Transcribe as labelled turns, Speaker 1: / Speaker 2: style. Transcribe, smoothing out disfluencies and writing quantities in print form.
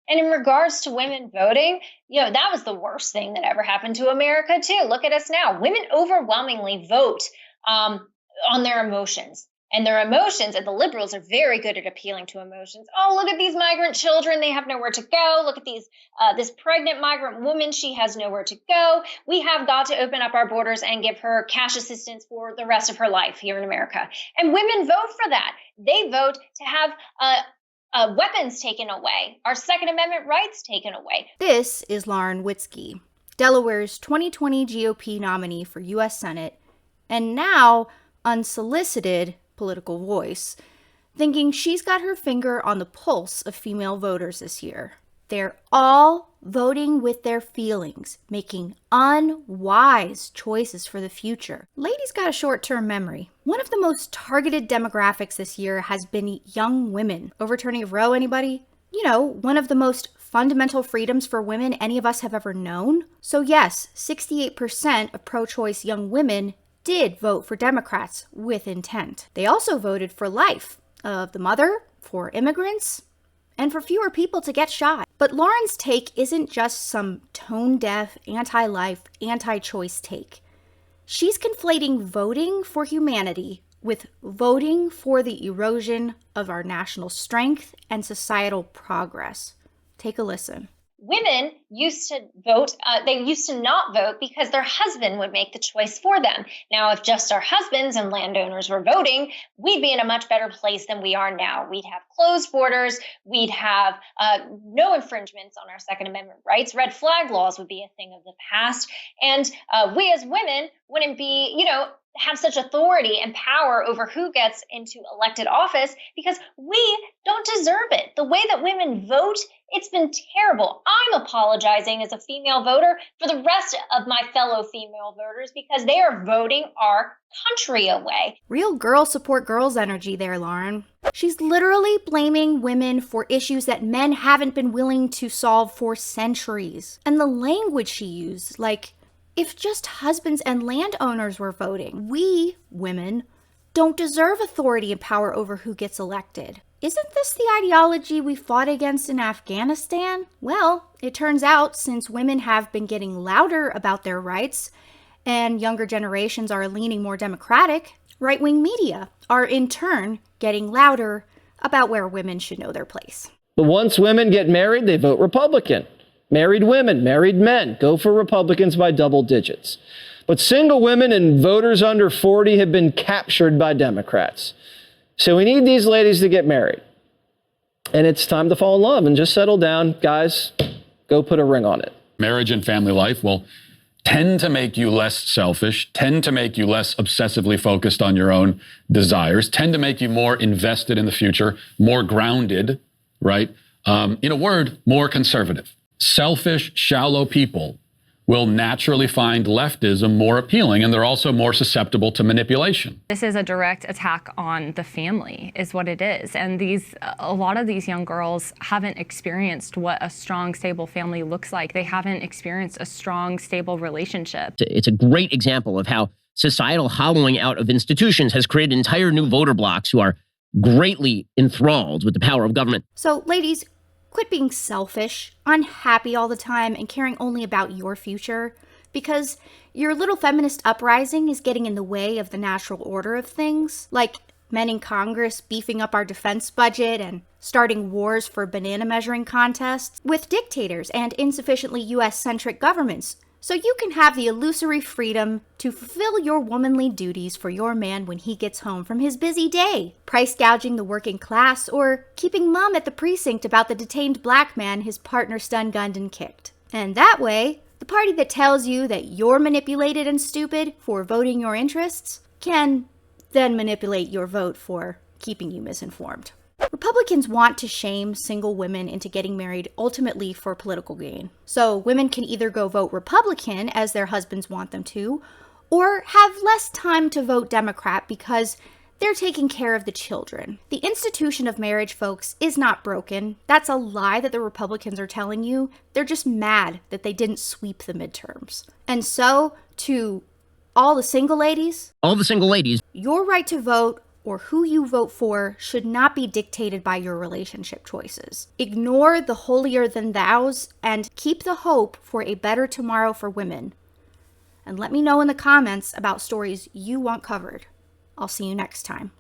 Speaker 1: And in regards to women voting, that was the worst thing that ever happened to America, too. Look at us now. Women overwhelmingly vote on their emotions. And their emotions, and the liberals are very good at appealing to emotions. Oh, look at these migrant children. They have nowhere to go. Look at this pregnant migrant woman. She has nowhere to go. We have got to open up our borders and give her cash assistance for the rest of her life here in America. And women vote for that. They vote to have weapons taken away, our Second Amendment rights taken away.
Speaker 2: This is Lauren Witzke, Delaware's 2020 GOP nominee for U.S. Senate, and now unsolicited political voice, thinking she's got her finger on the pulse of female voters this year. They're all voting with their feelings, making unwise choices for the future. Lady's got a short-term memory. One of the most targeted demographics this year has been young women. Overturning of Roe, anybody? One of the most fundamental freedoms for women any of us have ever known. So yes, 68% of pro-choice young women did vote for Democrats with intent. They also voted for life of the mother, for immigrants, and for fewer people to get shot. But Lauren's take isn't just some tone-deaf, anti-life, anti-choice take. She's conflating voting for humanity with voting for the erosion of our national strength and societal progress. Take a listen.
Speaker 1: Women used to vote, they used to not vote because their husband would make the choice for them. Now, if just our husbands and landowners were voting, we'd be in a much better place than we are now. We'd have closed borders. We'd have no infringements on our Second Amendment rights. Red flag laws would be a thing of the past. And we as women wouldn't be, have such authority and power over who gets into elected office because we don't deserve it. The way that women vote, it's been terrible. I'm apologizing as a female voter for the rest of my fellow female voters because they are voting our country away.
Speaker 2: Real girl support girls energy there, Lauren. She's literally blaming women for issues that men haven't been willing to solve for centuries. And the language she used, like, if just husbands and landowners were voting, we, women, don't deserve authority and power over who gets elected. Isn't this the ideology we fought against in Afghanistan? Well, it turns out since women have been getting louder about their rights and younger generations are leaning more democratic, right-wing media are in turn getting louder about where women should know their place.
Speaker 3: But once women get married, they vote Republican. Married women, married men go for Republicans by double digits. But single women and voters under 40 have been captured by Democrats. So we need these ladies to get married. And it's time to fall in love and just settle down. Guys, go put a ring on it.
Speaker 4: Marriage and family life will tend to make you less selfish, tend to make you less obsessively focused on your own desires, tend to make you more invested in the future, more grounded, right? In a word, more conservative. Selfish, shallow people will naturally find leftism more appealing, and they're also more susceptible to manipulation.
Speaker 5: This is a direct attack on the family, is what it is. And a lot of these young girls haven't experienced what a strong, stable family looks like. They haven't experienced a strong, stable relationship.
Speaker 6: It's a great example of how societal hollowing out of institutions has created entire new voter blocks who are greatly enthralled with the power of government.
Speaker 2: So, ladies, quit being selfish, unhappy all the time, and caring only about your future, because your little feminist uprising is getting in the way of the natural order of things, like men in Congress beefing up our defense budget and starting wars for banana measuring contests with dictators and insufficiently US-centric governments, so you can have the illusory freedom to fulfill your womanly duties for your man when he gets home from his busy day, price gouging the working class or keeping mum at the precinct about the detained black man his partner stun-gunned and kicked. And that way, the party that tells you that you're manipulated and stupid for voting your interests can then manipulate your vote for keeping you misinformed. Republicans want to shame single women into getting married ultimately for political gain. So women can either go vote Republican as their husbands want them to, or have less time to vote Democrat because they're taking care of the children. The institution of marriage, folks, is not broken. That's a lie that the Republicans are telling you. They're just mad that they didn't sweep the midterms. And so, to all the single ladies,
Speaker 6: your
Speaker 2: your right to vote or who you vote for should not be dictated by your relationship choices. Ignore the holier than thous and keep the hope for a better tomorrow for women. And let me know in the comments about stories you want covered. I'll see you next time.